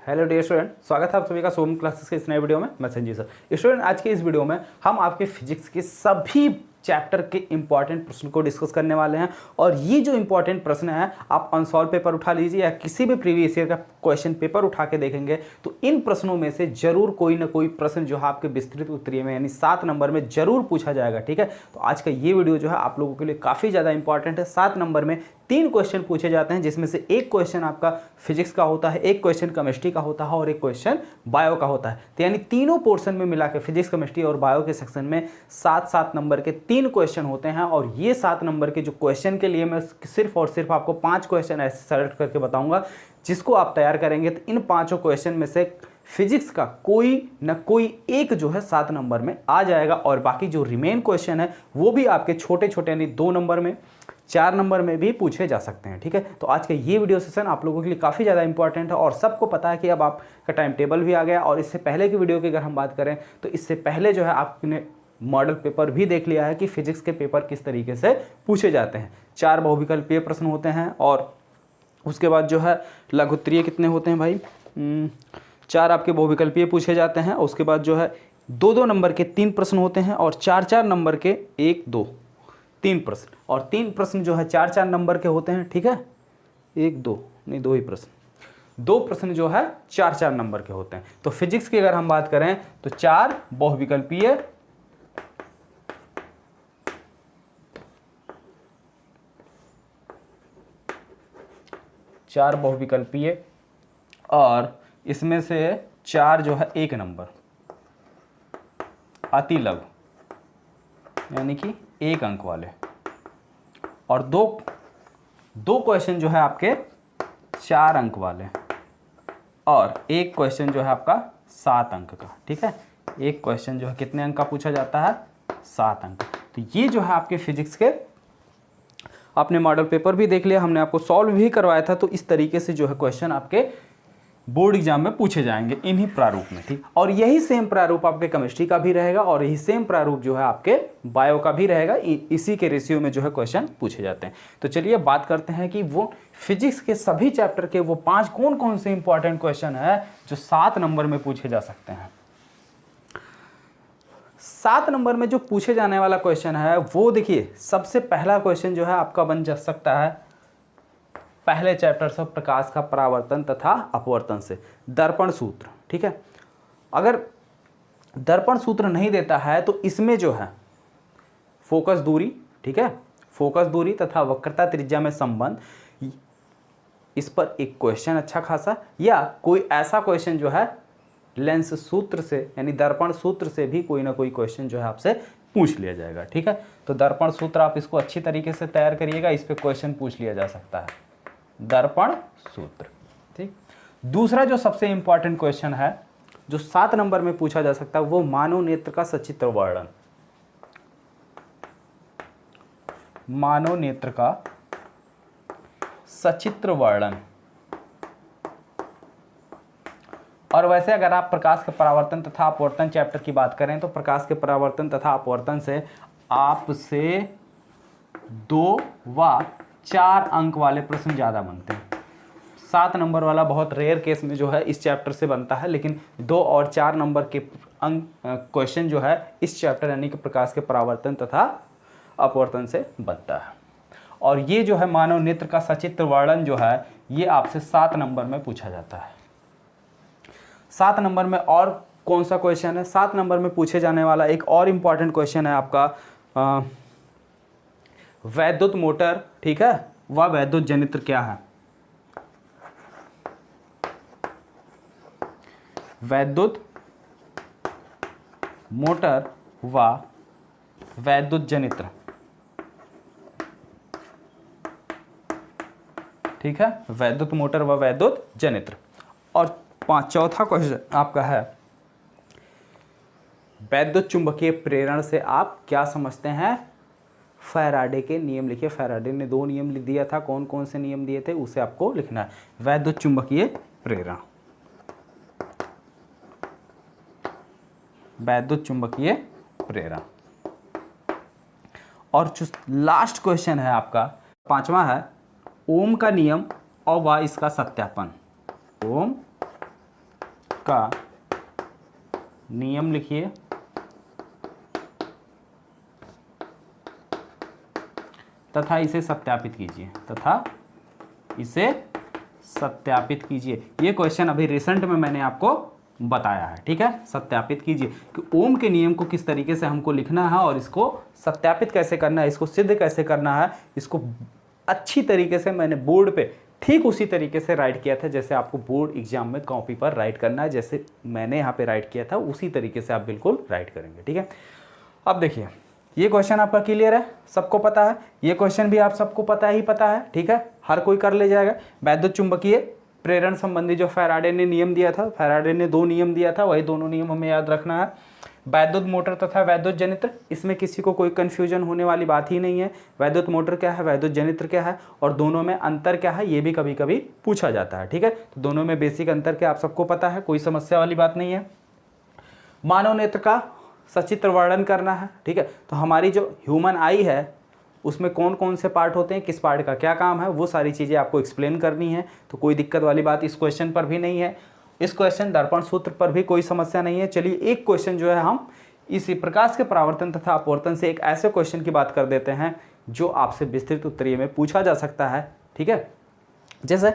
Hello dear student, स्वागत है आप सभी का सोम क्लासेस के इस नए वीडियो में। मैं संजीव सर। स्टूडेंट, आज के इस वीडियो में हम आपके फिजिक्स के सभी चैप्टर के इंपॉर्टेंट प्रश्न को डिस्कस करने वाले हैं। और ये जो इंपॉर्टेंट प्रश्न है, आप अनसॉल्व पेपर उठा लीजिए या किसी भी प्रीवियस ईयर का क्वेश्चन पेपर उठा के देखेंगे तो इन प्रश्नों में से जरूर कोई ना कोई प्रश्न जो है आपके विस्तृत उत्तरीय में यानी 7 नंबर में जरूर पूछा जाएगा। ठीक है, तो आज का ये वीडियो जो है आप लोगों के लिए काफ़ी ज़्यादा इंपॉर्टेंट है। 7 नंबर में 3 क्वेश्चन पूछे जाते हैं, जिसमें से एक क्वेश्चन आपका फिजिक्स का होता है, एक क्वेश्चन केमिस्ट्री का होता है और एक क्वेश्चन बायो का होता है। तो यानी तीनों पोर्शन में मिला के फिजिक्स, केमिस्ट्री और बायो के सेक्शन में 7-7 नंबर के 3 क्वेश्चन होते हैं। और ये 7 नंबर के जो क्वेश्चन के लिए मैं सिर्फ और सिर्फ आपको 5 क्वेश्चन ऐसे सेलेक्ट करके बताऊंगा, जिसको आप तैयार करेंगे तो इन 5 क्वेश्चन में से फिजिक्स का कोई न कोई एक जो है 7 नंबर में आ जाएगा। और बाकी जो रिमेन क्वेश्चन है वो भी आपके छोटे छोटे यानी 2 नंबर में, 4 नंबर में भी पूछे जा सकते हैं। ठीक है, तो आज का ये वीडियो सेशन आप लोगों के लिए काफ़ी ज़्यादा इंपॉर्टेंट है और सबको पता है कि अब आपका टाइम टेबल भी आ गया। और इससे पहले की वीडियो की अगर हम बात करें तो इससे पहले जो है आपने मॉडल पेपर भी देख लिया है कि फिजिक्स के पेपर किस तरीके से पूछे जाते हैं। 4 बहुविकल्पीय प्रश्न होते हैं और उसके बाद जो है लघुत्तरीय कितने होते हैं भाई, 4 आपके बहुविकल्पीय पूछे जाते हैं। उसके बाद जो है 2-2 नंबर के 3 प्रश्न होते हैं और 4-4 नंबर के 1-2 3 प्रश्न। और 3 प्रश्न जो है 4-4 नंबर के होते हैं। ठीक है, 1-2 नहीं, 2 ही प्रश्न, 2 प्रश्न जो है 4-4 नंबर के होते हैं। तो फिजिक्स की अगर हम बात करें तो 4 बहुविकल्पीय, 4 बहुविकल्पीय और इसमें से 4 जो है 1 नंबर अति लघु यानी कि 1 अंक वाले, और दो क्वेश्चन जो है आपके 4 अंक वाले और एक क्वेश्चन जो है आपका 7 अंक का। ठीक है, एक क्वेश्चन जो है कितने अंक का पूछा जाता है, 7 अंक। तो ये जो है आपके फिजिक्स के, आपने मॉडल पेपर भी देख लिया, हमने आपको सॉल्व भी करवाया था। तो इस तरीके से जो है क्वेश्चन आपके बोर्ड एग्जाम में पूछे जाएंगे इन्हीं प्रारूप में। ठीक, और यही सेम प्रारूप आपके केमिस्ट्री का भी रहेगा और यही सेम प्रारूप जो है आपके बायो का भी रहेगा। इसी के रेशियो में जो है क्वेश्चन पूछे जाते हैं। तो चलिए बात करते हैं कि वो फिजिक्स के सभी चैप्टर के वो 5 कौन कौन से इंपॉर्टेंट क्वेश्चन है जो 7 नंबर में पूछे जा सकते हैं। 7 नंबर में जो पूछे जाने वाला क्वेश्चन है वो देखिए, सबसे पहला क्वेश्चन जो है आपका बन जा सकता है पहले चैप्टर से, प्रकाश का परावर्तन तथा अपवर्तन से, दर्पण सूत्र। ठीक है, अगर दर्पण सूत्र नहीं देता है तो इसमें जो है फोकस दूरी, ठीक है, फोकस दूरी तथा वक्रता त्रिज्या में संबंध, इस पर एक क्वेश्चन अच्छा खासा, या कोई ऐसा क्वेश्चन जो है लेंस सूत्र से यानी दर्पण सूत्र से भी कोई ना कोई क्वेश्चन जो है आपसे पूछ लिया जाएगा। ठीक है, तो दर्पण सूत्र आप इसको अच्छी तरीके से तैयार करिएगा, इस पे क्वेश्चन पूछ लिया जा सकता है, दर्पण सूत्र। ठीक, दूसरा जो सबसे इंपॉर्टेंट क्वेश्चन है जो 7 नंबर में पूछा जा सकता है वो मानव नेत्र का सचित्र वर्णन, मानव नेत्र का सचित्र वर्णन। और वैसे अगर आप प्रकाश के परावर्तन तथा अपवर्तन चैप्टर की बात करें तो प्रकाश के परावर्तन तथा अपवर्तन से आपसे 2 व 4 अंक वाले प्रश्न ज़्यादा बनते हैं। 7 नंबर वाला बहुत रेयर केस में जो है इस चैप्टर से बनता है, लेकिन 2 और 4 नंबर के अंक क्वेश्चन जो है इस चैप्टर यानी कि प्रकाश के परावर्तन तथा अपवर्तन से बनता है। और ये जो है मानव नेत्र का सचित्र वर्णन जो है ये आपसे 7 नंबर में पूछा जाता है। 7 नंबर में और कौन सा क्वेश्चन है, 7 नंबर में पूछे जाने वाला एक और इम्पॉर्टेंट क्वेश्चन है आपका वैद्युत मोटर। ठीक है, वह वैद्युत जनित्र क्या है, वैद्युत मोटर व वैद्युत जनित्र। ठीक है, वैद्युत मोटर व वैद्युत जनित्र। और चौथा क्वेश्चन आपका है वैद्युत चुंबकीय प्रेरण से आप क्या समझते हैं, फैराडे के नियम लिखिए। फैराडे ने 2 नियम दिया था, कौन कौन से नियम दिए थे उसे आपको लिखना है। वैद्युत चुंबकीय प्रेरण, वैद्युत चुंबकीय प्रेरण। और जो लास्ट क्वेश्चन है आपका 5वां है ओम का नियम और व इसका सत्यापन। ओम का नियम लिखिए तथा इसे सत्यापित कीजिए, तथा इसे सत्यापित कीजिए। ये क्वेश्चन अभी रिसेंट में मैंने आपको बताया है, ठीक है। सत्यापित कीजिए कि ओम के नियम को किस तरीके से हमको लिखना है और इसको सत्यापित कैसे करना है, इसको सिद्ध कैसे करना है, इसको अच्छी तरीके से मैंने बोर्ड पे ठीक उसी तरीके से राइट किया था जैसे आपको बोर्ड एग्जाम में कॉपी पर राइट करना है, जैसे मैंने यहाँ पे राइट किया था उसी तरीके से आप बिल्कुल राइट करेंगे, ठीक है। अब देखिए ये क्वेश्चन आपका क्लियर है, सबको पता है, ये क्वेश्चन भी आप सबको पता है, ठीक है, हर कोई कर ले जाएगा। वैद्युत चुंबकीय प्रेरण संबंधी जो फैराडे ने नियम दिया था, फैराडे ने 2 नियम दिया था, वही दोनों नियम हमें याद रखना है। वैद्युत मोटर तथा वैद्युत जनित्र, इसमें किसी को कोई कंफ्यूजन होने वाली बात ही नहीं है। वैद्युत मोटर क्या है, वैद्युत जनित्र क्या है और दोनों में अंतर क्या है, ये भी कभी कभी पूछा जाता है, ठीक है। तो दोनों में बेसिक अंतर क्या आप सबको पता है, कोई समस्या वाली बात नहीं है। मानव नेत्र का सचित्र वर्णन करना है, ठीक है। तो हमारी जो ह्यूमन आई है उसमें कौन कौन से पार्ट होते हैं, किस पार्ट का क्या काम है, वो सारी चीज़ें आपको एक्सप्लेन करनी है। तो कोई दिक्कत वाली बात इस क्वेश्चन पर भी नहीं है। इस क्वेश्चन दर्पण सूत्र पर भी कोई समस्या नहीं है। चलिए एक क्वेश्चन जो है हम इसी प्रकाश के परावर्तन तथा अपवर्तन से एक ऐसे क्वेश्चन की बात कर देते हैं जो आपसे विस्तृत उत्तरीय में पूछा जा सकता है, ठीक है। जैसे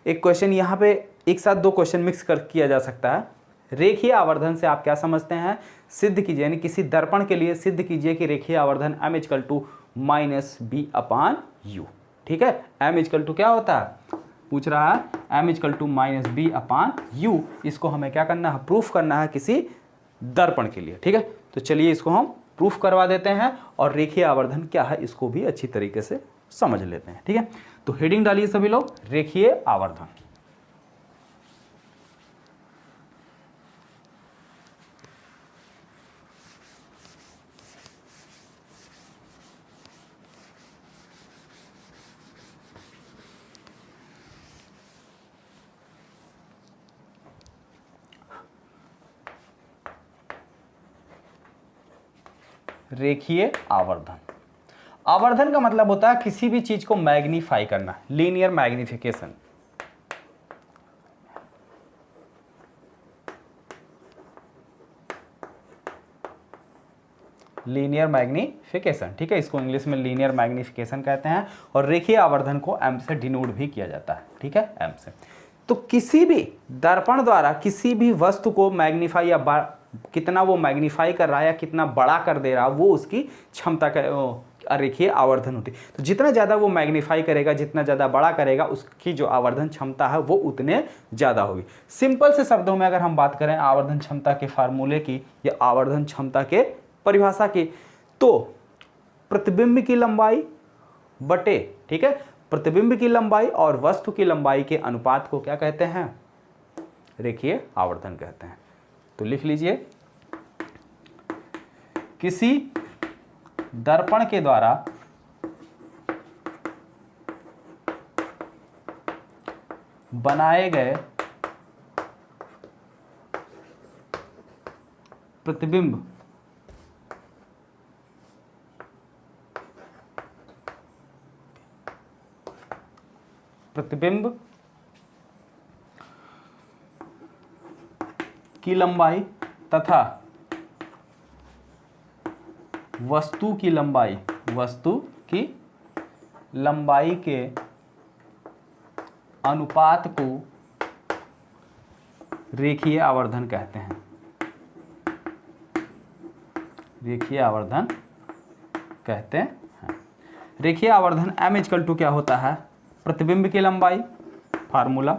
एक क्वेश्चन यहाँ पे एक साथ 2 क्वेश्चन मिक्स कर किया जा सकता है। रेखीय आवर्धन से आप क्या समझते हैं, सिद्ध कीजिए, यानी किसी दर्पण के लिए सिद्ध कीजिए कि रेखीय आवर्धन m - b/u, ठीक है। m क्या होता है, पूछ रहा है m - b/u। इसको हमें क्या करना है, प्रूफ करना है किसी दर्पण के लिए, ठीक है। तो चलिए इसको हम प्रूफ करवा देते हैं और रेखीय आवर्धन क्या है इसको भी अच्छी तरीके से समझ लेते हैं, ठीक है। तो हेडिंग डालिए सभी लोग, रेखीय आवर्धन। रेखीय आवर्धन, आवर्धन का मतलब होता है किसी भी चीज को मैग्नीफाई करना, लीनियर मैग्निफिकेशन। लीनियर मैग्निफिकेशन, ठीक है, इसको इंग्लिश में लीनियर मैग्निफिकेशन कहते हैं। और रेखीय आवर्धन को m से डिनोट भी किया जाता है, ठीक है, m से। तो किसी भी दर्पण द्वारा किसी भी वस्तु को मैग्नीफाई या कितना वो मैग्नीफाई कर रहा है या कितना बड़ा कर दे रहा है, वो उसकी क्षमता का रेखीय आवर्धन होती है। तो जितना ज़्यादा वो मैग्नीफाई करेगा, जितना ज़्यादा बड़ा करेगा, उसकी जो आवर्धन क्षमता है वो उतने ज़्यादा होगी। सिंपल से शब्दों में अगर हम बात करें आवर्धन क्षमता के फार्मूले की या आवर्धन क्षमता के परिभाषा की, तो प्रतिबिंब की लंबाई बटे, ठीक है, प्रतिबिंब की लंबाई और वस्तु की लंबाई के अनुपात को क्या कहते हैं, रेखीय आवर्धन कहते हैं। तो लिख लीजिए, किसी दर्पण के द्वारा बनाए गए प्रतिबिंब की लंबाई तथा वस्तु की लंबाई के अनुपात को रेखीय आवर्धन कहते हैं। रेखीय आवर्धन कहते हैं। रेखीय आवर्धन m क्या होता है, प्रतिबिंब की लंबाई, फार्मूला,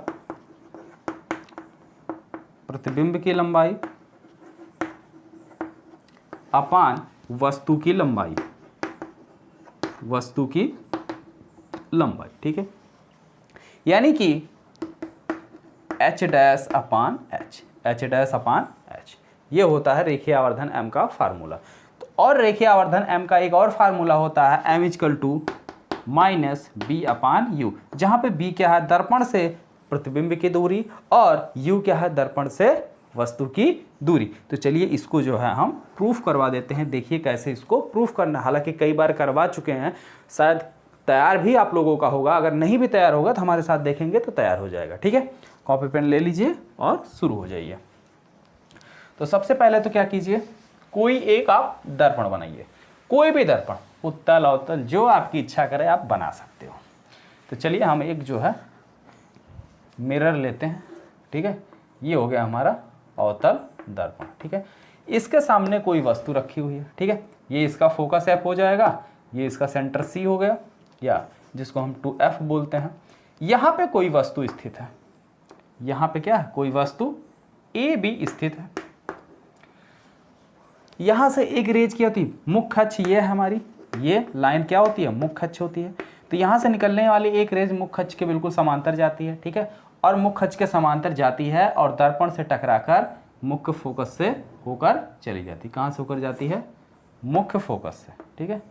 प्रतिबिंब की लंबाई अपान वस्तु की लंबाई, ठीक है। यानी कि h डैश अपान h, ये होता है रेखीय आवर्धन m का फार्मूला। तो और रेखीय आवर्धन m का एक और फार्मूला होता है m - b/u, जहां पे b क्या है, दर्पण से प्रतिबिंब की दूरी, और u क्या है, दर्पण से वस्तु की दूरी। तो चलिए इसको जो है हम प्रूफ करवा देते हैं। देखिए कैसे इसको प्रूफ करना, हालांकि कई बार करवा चुके हैं, शायद तैयार भी आप लोगों का होगा, अगर नहीं भी तैयार होगा तो हमारे साथ देखेंगे तो तैयार हो जाएगा, ठीक है। कॉपी पेन ले लीजिए और शुरू हो जाइए। तो सबसे पहले तो क्या कीजिए, कोई एक आप दर्पण बनाइए, कोई भी दर्पण, उत्तल अवतल जो आपकी इच्छा करे आप बना सकते हो। तो चलिए हम एक जो है मिरर लेते हैं, ठीक है, ये हो गया हमारा अवतल दर्पण, ठीक है। इसके सामने कोई वस्तु रखी हुई है, ठीक है, ये इसका फोकस एफ हो जाएगा, ये इसका सेंटर सी हो गया, या जिसको हम 2F बोलते हैं। यहाँ पे कोई वस्तु स्थित है, यहाँ पे क्या है, कोई वस्तु ए बी स्थित है। यहाँ से एक रेज क्या होती है, मुख्य अक्ष ये है हमारी, ये लाइन क्या होती है, मुख्य अक्ष होती है। तो यहाँ से निकलने वाली एक रेज मुख्य अक्ष के बिल्कुल समांतर जाती है, ठीक है, और मुख्य अक्ष के समांतर जाती है और दर्पण से टकराकर मुख्य फोकस से होकर चली जाती है। कहाँ से होकर जाती है, मुख्य फोकस से, ठीक है,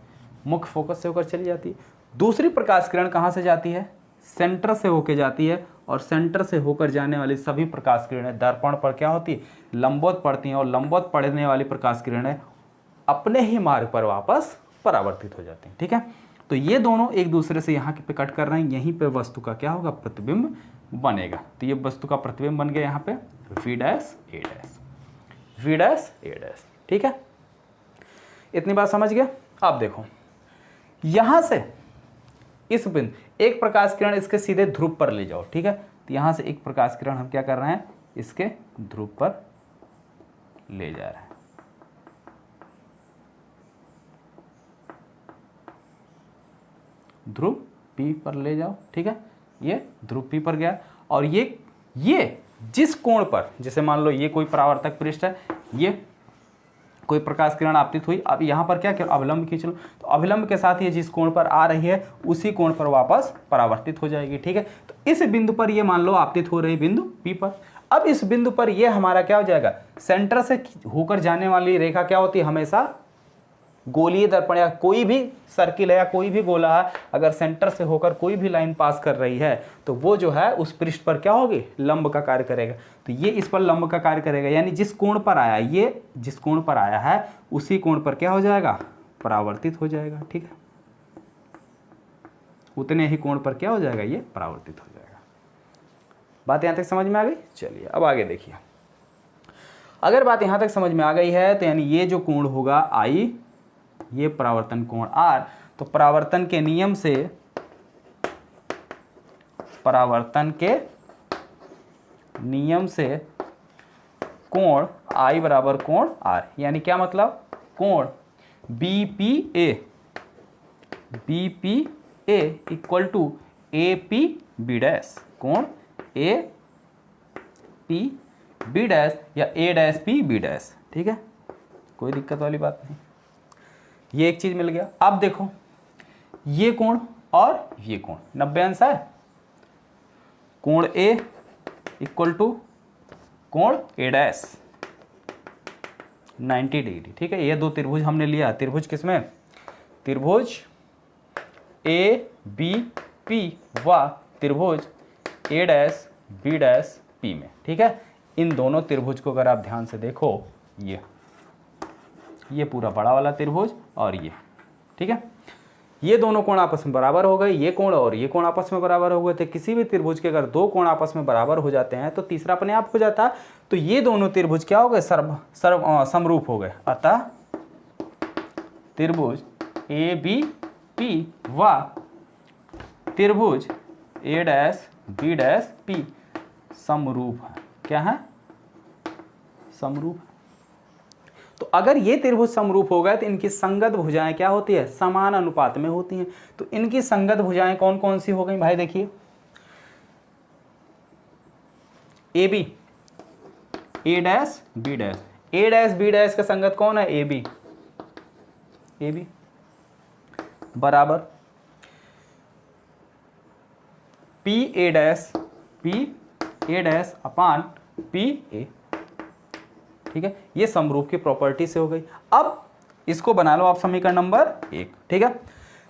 मुख्य फोकस से होकर चली जाती है। दूसरी प्रकाश किरण कहाँ से जाती है, सेंटर से होकर जाती है, और सेंटर से होकर जाने वाली सभी प्रकाश किरणें दर्पण पर क्या होती है, लंबवत पड़ती हैं, और लंबवत पड़ने वाली प्रकाश किरणें अपने ही मार्ग पर वापस परावर्तित हो जाती हैं, ठीक है। तो ये दोनों एक दूसरे से यहाँ पे कट कर रहे हैं, यहीं पे वस्तु का क्या होगा, प्रतिबिंब बनेगा। तो ये वस्तु का प्रतिबिंब बन गया यहाँ पे V dash A dash, V dash A dash, ठीक है। इतनी बात समझ गया। अब देखो यहाँ से इस बिंदु एक प्रकाश किरण इसके सीधे ध्रुव पर ले जाओ, ठीक है। तो यहाँ से एक प्रकाश किरण हम क्या कर रहे हैं, इसके ध्रुव पर ले जा रहे हैं, ध्रुव P पर ले जाओ, ठीक है, ये ध्रुव P पर गया। और ये जिस कोण पर, जैसे मान लो ये कोई परावर्तक पृष्ठ है, ये कोई प्रकाश किरण आपतित हुई, अब यहाँ पर क्या अवलंब खींच लो, तो अवलंब के साथ ये जिस कोण पर आ रही है उसी कोण पर वापस परावर्तित हो जाएगी, ठीक है। तो इस बिंदु पर ये मान लो आपतित हो रही बिंदु P पर। अब इस बिंदु पर ये हमारा क्या हो जाएगा, सेंटर से होकर जाने वाली रेखा क्या होती है, हमेशा गोलीय दर्पण या कोई भी सर्किल है या कोई भी गोला है, अगर सेंटर से होकर कोई भी लाइन पास कर रही है तो वो जो है उस पृष्ठ पर क्या होगी, लंब का कार्य करेगा। तो ये इस पर लंब का कार्य करेगा, यानी जिस कोण पर आया, ये जिस कोण पर आया है उसी कोण पर क्या हो जाएगा, परावर्तित हो जाएगा, ठीक है, उतने ही कोण पर क्या हो जाएगा, ये परावर्तित हो जाएगा। बात यहाँ तक समझ में आ गई। चलिए अब आगे देखिए, अगर बात यहाँ तक समझ में आ गई है तो यानी ये जो कोण होगा I, ये परावर्तन कोण R, तो परावर्तन के नियम से, परावर्तन के नियम से कोण I बराबर कोण R, यानी क्या मतलब, कोण BPA equal to APB dash, कोण APB डैश या A डैश PB डैश, ठीक है, कोई दिक्कत वाली बात नहीं। ये एक चीज मिल गया। अब देखो ये कोण और ये कोण 90 अंश है, कोण A इक्वल टू कोण A डैश 90 डिग्री, ठीक है। ये दो त्रिभुज हमने लिया, त्रिभुज किसमें, त्रिभुज ABP व त्रिभुज A dash B dash P में, ठीक है। इन दोनों त्रिभुज को अगर आप ध्यान से देखो, ये पूरा बड़ा वाला त्रिभुज और ये, ठीक है, ये दोनों कोण आपस में बराबर हो गए, ये कोण और ये कोण आपस में बराबर हो गए थे। किसी भी त्रिभुज के अगर दो कोण आपस में बराबर हो जाते हैं तो तीसरा अपने आप हो जाता है। तो ये दोनों त्रिभुज क्या हो गए, समरूप हो गए। अतः त्रिभुज ABP व त्रिभुज A dash B dash P समरूप है। क्या है, समरूप। तो अगर ये त्रिभुज समरूप हो गए तो इनकी संगत भुजाएं क्या होती है, समान अनुपात में होती हैं। तो इनकी संगत भुजाएं कौन कौन सी हो गई भाई, देखिए AB A dash B dash, A dash B dash का संगत कौन है, AB बराबर PA डैश अपान PA, ठीक है। ये समरूप की प्रॉपर्टी से हो गई। अब इसको बना लो आप समीकरण नंबर 1, ठीक है।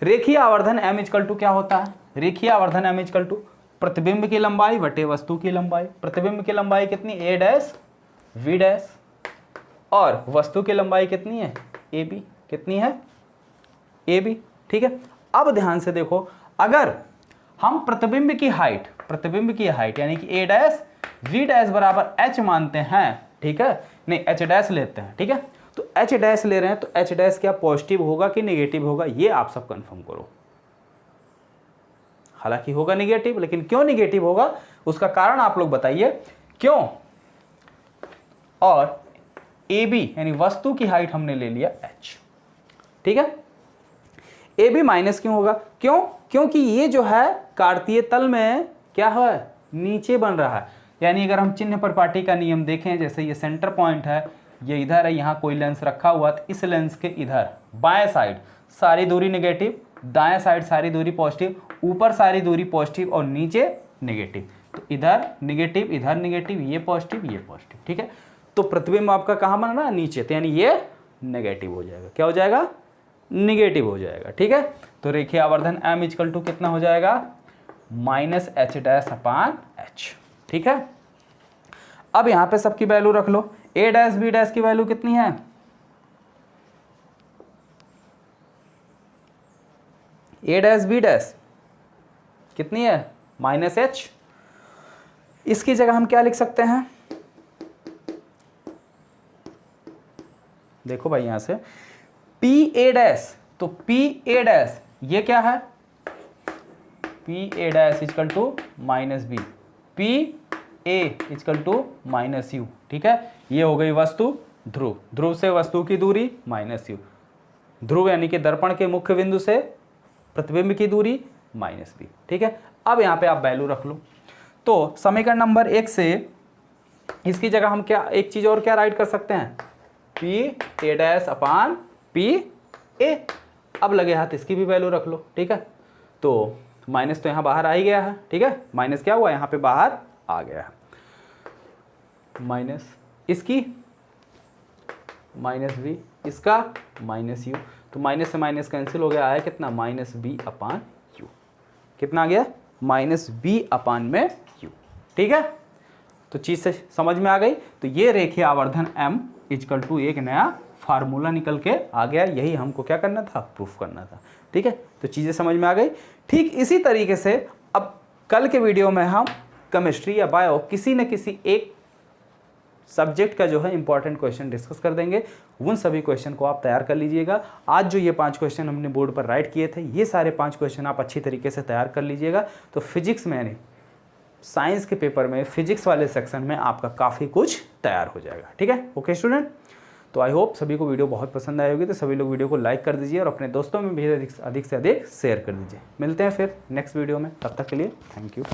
रेखीय आवर्धन M इक्वल टू क्या होता है, रेखीय आवर्धन M इक्वल टू प्रतिबिंब की लंबाई बटे वस्तु की लंबाई। प्रतिबिंब की लंबाई कितनी, A डैश V डैश, और वस्तु की लंबाई कितनी है, AB, कितनी है, AB, ठीक है। अब ध्यान से देखो, अगर हम प्रतिबिंब की हाइट यानी कि A डैश V डैश बराबर H मानते हैं, ठीक है, नहीं एच डैश लेते हैं, ठीक है। तो एच डैश ले रहे हैं तो एच डैश क्या पॉजिटिव होगा कि नेगेटिव होगा, ये आप सब कंफर्म करो। हालांकि होगा नेगेटिव, लेकिन क्यों नेगेटिव होगा उसका कारण आप लोग बताइए क्यों। और ए बी यानी वस्तु की हाइट हमने ले लिया h, ठीक है। ए बी माइनस क्यों होगा, क्यों, क्योंकि ये जो है कार्तीय तल में क्या है, नीचे बन रहा है। यानी अगर हम चिन्ह परिपाटी का नियम देखें, जैसे ये सेंटर पॉइंट है, ये इधर है, यहाँ कोई लेंस रखा हुआ, तो इस लेंस के इधर बाएं साइड सारी दूरी नेगेटिव, दाएं साइड सारी दूरी पॉजिटिव, ऊपर सारी दूरी पॉजिटिव और नीचे नेगेटिव। तो इधर नेगेटिव, इधर नेगेटिव, ये पॉजिटिव, ये पॉजिटिव, ठीक है। तो प्रतिबिंब आपका कहाँ बना ना, नीचे, तो यानी ये नेगेटिव हो जाएगा। क्या हो जाएगा, नेगेटिव हो जाएगा, ठीक है। तो रेखीय आवर्धन m इक्वल टू कितना हो जाएगा, माइनस एच डैश अपान एच, ठीक है। अब यहां पे सबकी वैल्यू रख लो। ए डैश बी डैश की वैल्यू कितनी है, ए डैश बी डैश कितनी है, माइनस एच। इसकी जगह हम क्या लिख सकते हैं, देखो भाई यहां से पी ए डैश, तो पी ए डैश ये क्या है, P A dash equal to minus B, P A equal to minus U, ठीक है। ये हो गई वस्तु ध्रुव, ध्रुव से वस्तु की दूरी माइनस यू, ध्रुव यानी कि दर्पण के मुख्य बिंदु से प्रतिबिंब की दूरी माइनस बी, ठीक है। अब यहाँ पे आप वैल्यू रख लो। तो समीकरण नंबर 1 से इसकी जगह हम क्या एक चीज और क्या राइट कर सकते हैं, P A dash upon P A. अब लगे हाथ इसकी भी वैल्यू रख लो, ठीक है। तो माइनस तो यहाँ बाहर आ ही गया है, ठीक है, माइनस क्या हुआ यहाँ पे बाहर आ गया है, माइनस इसकी माइनस बी, इसका माइनस यू, तो माइनस से माइनस कैंसिल हो गया, आया कितना, माइनस बी अपान यू, कितना आ गया, माइनस बी अपान में यू, ठीक है। तो चीज से समझ में आ गई। तो ये रेखीय आवर्धन m इक्वल टू एक नया फार्मूला निकल के आ गया, यही हमको क्या करना था, प्रूफ करना था, ठीक है। तो चीज़ें समझ में आ गई। ठीक इसी तरीके से अब कल के वीडियो में हम केमिस्ट्री या बायो किसी न किसी एक सब्जेक्ट का जो है इंपॉर्टेंट क्वेश्चन डिस्कस कर देंगे। उन सभी क्वेश्चन को आप तैयार कर लीजिएगा। आज जो ये 5 क्वेश्चन हमने बोर्ड पर राइट किए थे, ये सारे 5 क्वेश्चन आप अच्छी तरीके से तैयार कर लीजिएगा। तो फिजिक्स में यानी साइंस के पेपर में फिजिक्स वाले सेक्शन में आपका काफ़ी कुछ तैयार हो जाएगा, ठीक है। ओके स्टूडेंट, तो आई होप सभी को वीडियो बहुत पसंद आई होगी। तो सभी लोग वीडियो को लाइक कर दीजिए और अपने दोस्तों में भी अधिक से अधिक शेयर कर दीजिए। मिलते हैं फिर नेक्स्ट वीडियो में, तब तक के लिए थैंक यू।